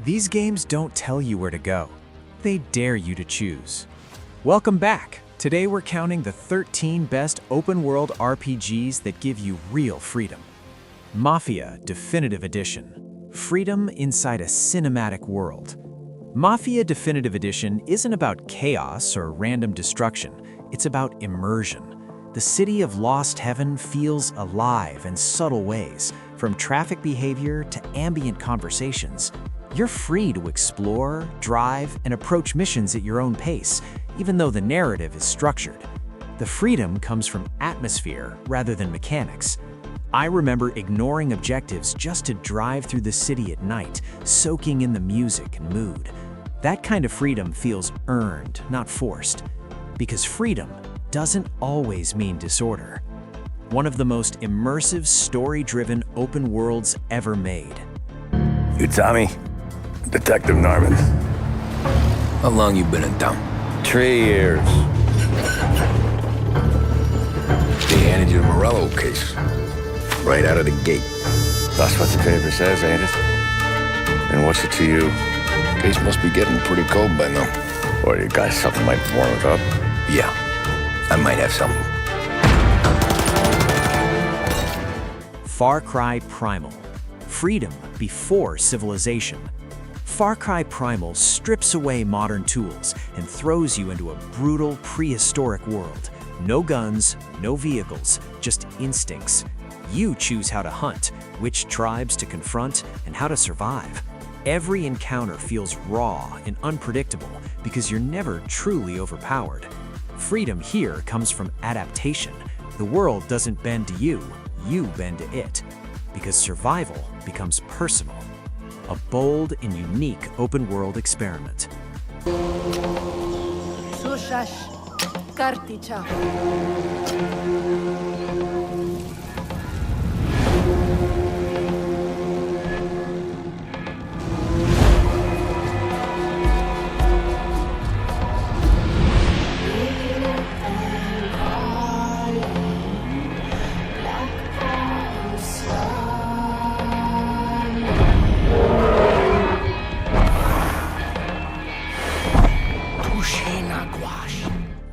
These games don't tell you where to go. They dare you to choose. Welcome back. Today we're counting the 13 best open-world RPGs that give you real freedom. Mafia Definitive Edition. Freedom inside a cinematic world. Mafia Definitive Edition isn't about chaos or random destruction. It's about immersion. The city of Lost Heaven feels alive in subtle ways, from traffic behavior to ambient conversations. You're free to explore, drive, and approach missions at your own pace, even though the narrative is structured. The freedom comes from atmosphere rather than mechanics. I remember ignoring objectives just to drive through the city at night, soaking in the music and mood. That kind of freedom feels earned, not forced. Because freedom doesn't always mean disorder. One of the most immersive, story-driven open worlds ever made. You Tommy? Detective Norman. How long you been in town? 3 years. They handed you the Morello case. Right out of the gate. That's what the paper says, ain't it? And what's it to you? Case must be getting pretty cold by now. Or you got something might warm it up? Yeah, I might have something. Far Cry Primal. Freedom before civilization. Far Cry Primal strips away modern tools and throws you into a brutal, prehistoric world. No guns, no vehicles, just instincts. You choose how to hunt, which tribes to confront, and how to survive. Every encounter feels raw and unpredictable because you're never truly overpowered. Freedom here comes from adaptation. The world doesn't bend to you, you bend to it. Because survival becomes personal. A bold and unique open-world experiment. Sushash Karticha.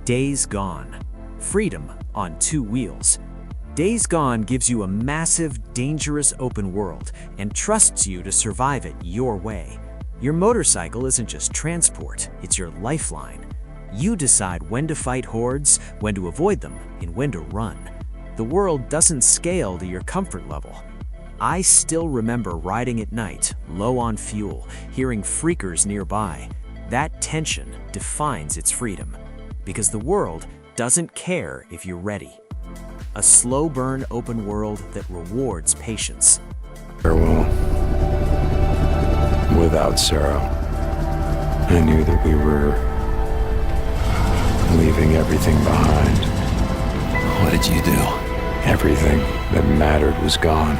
Days Gone. Freedom on 2 wheels. Days Gone gives you a massive, dangerous open world and trusts you to survive it your way. Your motorcycle isn't just transport, it's your lifeline. You decide when to fight hordes, when to avoid them, and when to run. The world doesn't scale to your comfort level. I still remember riding at night, low on fuel, hearing freakers nearby. That tension defines its freedom. Because the world doesn't care if you're ready. A slow burn open world that rewards patience. Farewell. Without sorrow. I knew that we were leaving everything behind. What did you do? Everything that mattered was gone.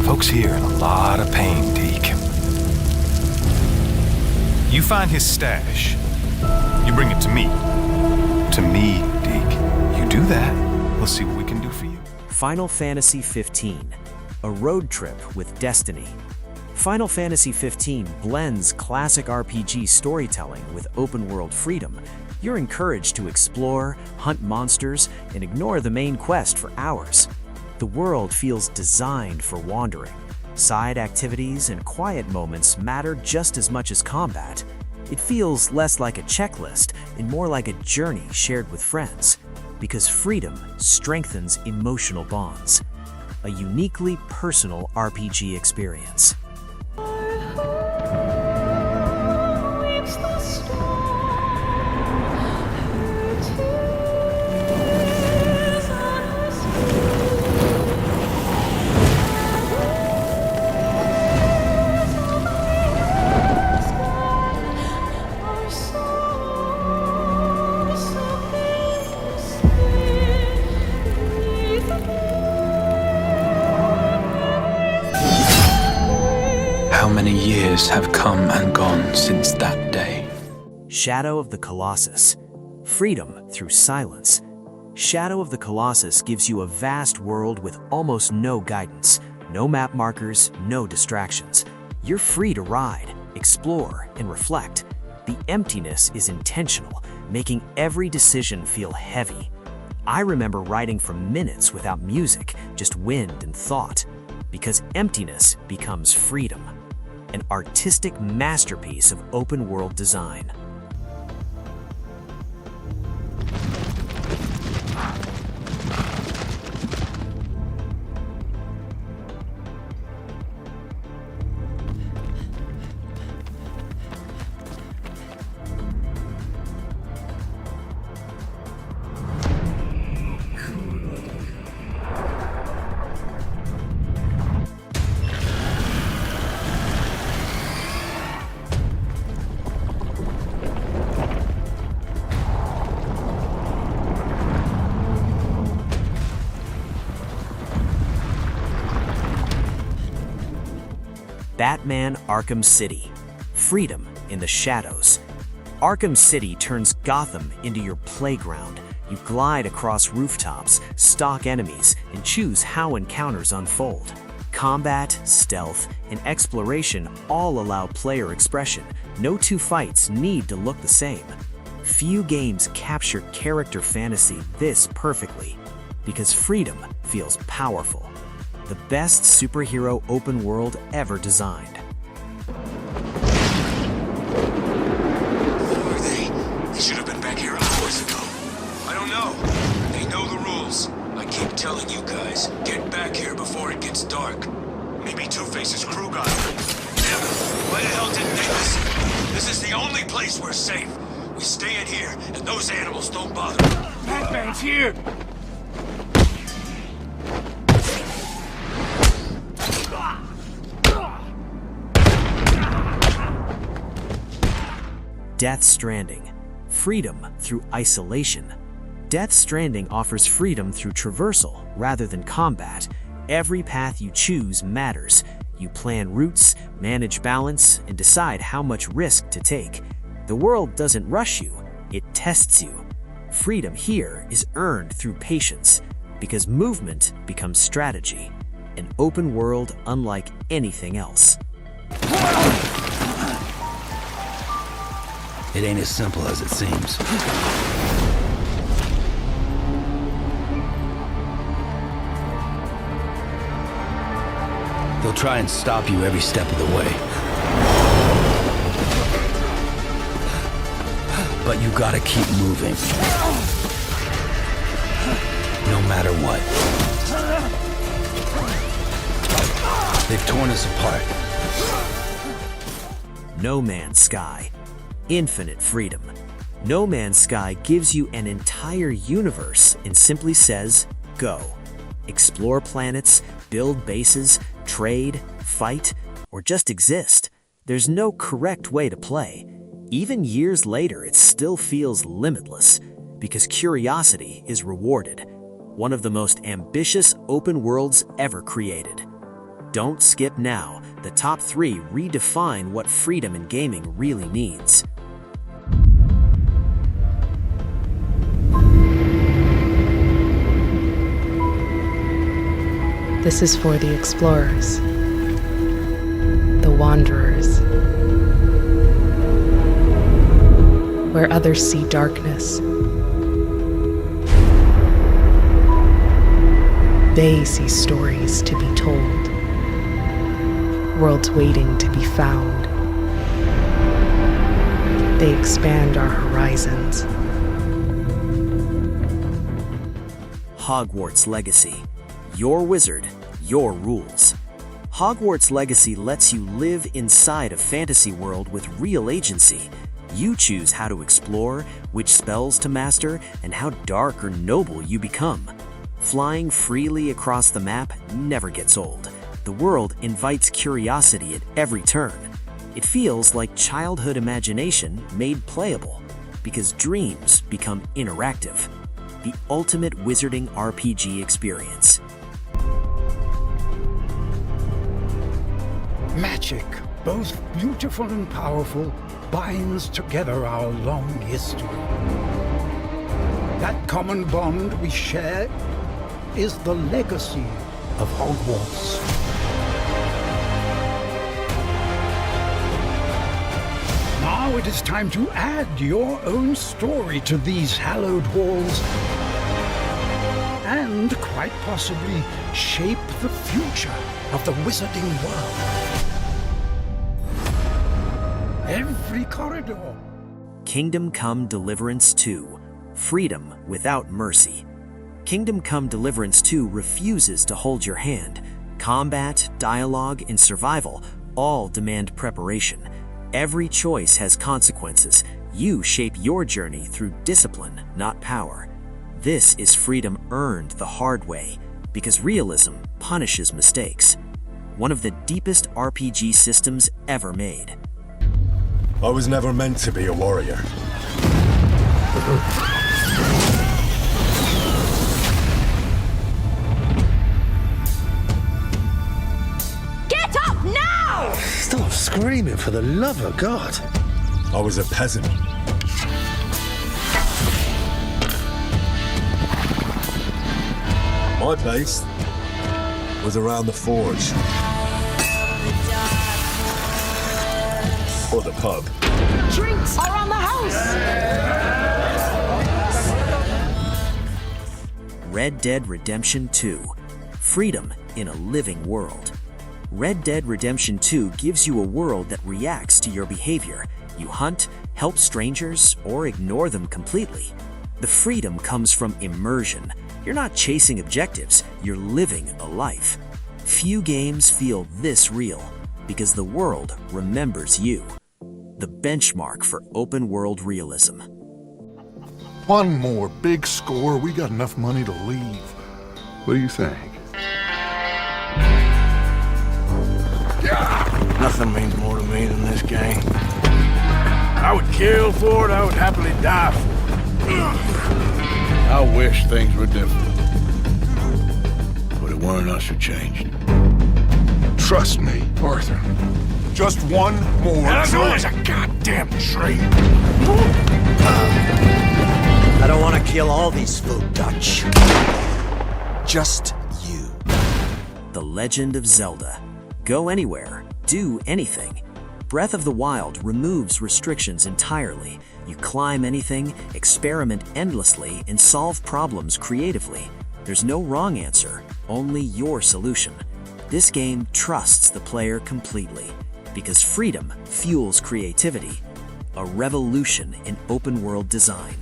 Folks here in a lot of pain, Deke. You find his stash. You bring it to me. To me, Deke. You do that, we'll see what we can do for you. Final Fantasy XV. A road trip with destiny. Final Fantasy XV blends classic RPG storytelling with open-world freedom. You're encouraged to explore, hunt monsters, and ignore the main quest for hours. The world feels designed for wandering. Side activities and quiet moments matter just as much as combat. It feels less like a checklist and more like a journey shared with friends. Because freedom strengthens emotional bonds. A uniquely personal RPG experience. How many years have come and gone since that day? Shadow of the Colossus. Freedom through silence. Shadow of the Colossus gives you a vast world with almost no guidance, no map markers, no distractions. You're free to ride, explore, and reflect. The emptiness is intentional, making every decision feel heavy. I remember riding for minutes without music, just wind and thought, because emptiness becomes freedom. An artistic masterpiece of open-world design. Batman Arkham City. Freedom in the shadows. Arkham City turns Gotham into your playground. You glide across rooftops, stalk enemies, and choose how encounters unfold. Combat, stealth, and exploration all allow player expression. No two fights need to look the same. Few games capture character fantasy this perfectly, because freedom feels powerful. The best superhero open world ever designed. Who are they? They should have been back here hours ago. I don't know. They know the rules. I keep telling you guys, get back here before it gets dark. Maybe Two-Face's crew got him. Damn it! Why the hell didn't they listen? This is the only place we're safe. We stay in here, and those animals don't bother. Batman's here! Death Stranding. Freedom through isolation. Death Stranding offers freedom through traversal rather than combat. Every path you choose matters. You plan routes, manage balance, and decide how much risk to take. The world doesn't rush you, it tests you. Freedom here is earned through patience, because movement becomes strategy. An open world unlike anything else. It ain't as simple as it seems. They'll try and stop you every step of the way. But you gotta keep moving. No matter what. They've torn us apart. No Man's Sky. Infinite freedom. No Man's Sky gives you an entire universe and simply says, go. Explore planets, build bases, trade, fight, or just exist. There's no correct way to play. Even years later, it still feels limitless, because curiosity is rewarded. One of the most ambitious open worlds ever created. Don't skip now. The top 3 redefine what freedom in gaming really means. This is for the explorers, the wanderers, where others see darkness. They see stories to be told, worlds waiting to be found. They expand our horizons. Hogwarts Legacy. Your wizard, your rules. Hogwarts Legacy lets you live inside a fantasy world with real agency. You choose how to explore, which spells to master, and how dark or noble you become. Flying freely across the map never gets old. The world invites curiosity at every turn. It feels like childhood imagination made playable, because dreams become interactive. The ultimate wizarding RPG experience. Magic, both beautiful and powerful, binds together our long history. That common bond we share is the legacy of Hogwarts. Now it is time to add your own story to these hallowed halls and quite possibly shape the future of the wizarding world. Every corridor. Kingdom Come Deliverance 2: Freedom Without Mercy. Kingdom Come Deliverance 2 refuses to hold your hand. Combat, dialogue, and survival all demand preparation. Every choice has consequences. You shape your journey through discipline, not power. This is freedom earned the hard way, because realism punishes mistakes. One of the deepest RPG systems ever made. I was never meant to be a warrior. Get up now! Stop screaming, for the love of God. I was a peasant. My base was around the forge. Or the pub. Drinks around the house! Red Dead Redemption 2: Freedom in a Living World. Red Dead Redemption 2 gives you a world that reacts to your behavior. You hunt, help strangers, or ignore them completely. The freedom comes from immersion. You're not chasing objectives, you're living a life. Few games feel this real, because the world remembers you. The benchmark for open-world realism. One more big score, we got enough money to leave. What do you think? Nothing means more to me than this game. I would kill for it, I would happily die for it. I wish things were different. But it weren't us who changed. Trust me, Arthur. Just one more. There's always a goddamn tree. I don't want to kill all these folk Dutch. Just you. The Legend of Zelda. Go anywhere, do anything. Breath of the Wild removes restrictions entirely. You climb anything, experiment endlessly, and solve problems creatively. There's no wrong answer, only your solution. This game trusts the player completely, because freedom fuels creativity. A revolution in open-world design.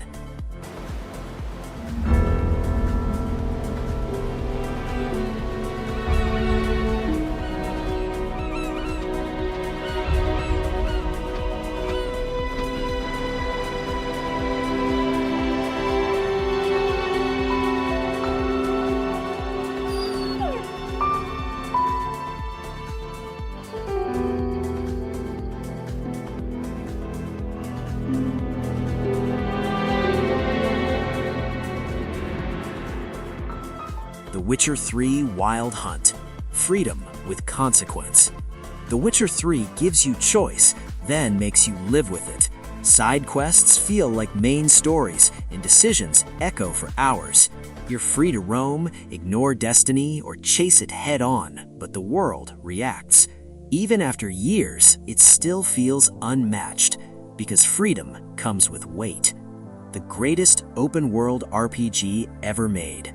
The Witcher 3 Wild Hunt. Freedom with consequence. The Witcher 3 gives you choice, then makes you live with it. Side quests feel like main stories, and decisions echo for hours. You're free to roam, ignore destiny, or chase it head-on, but the world reacts. Even after years, it still feels unmatched, because freedom comes with weight. The greatest open-world RPG ever made.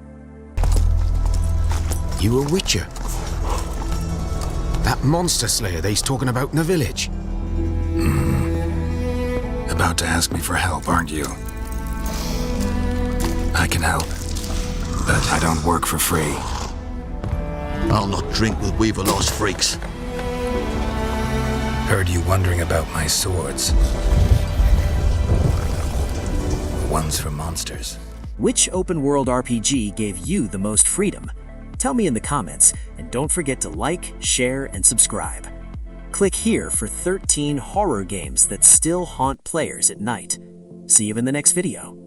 You a Witcher? That monster slayer they's talking about in the village? About to ask me for help, aren't you? I can help, but I don't work for free. I'll not drink with Weaver Lost freaks. Heard you wondering about my swords. One's for monsters. Which open-world RPG gave you the most freedom? Tell me in the comments, and don't forget to like, share, and subscribe. Click here for 13 horror games that still haunt players at night. See you in the next video.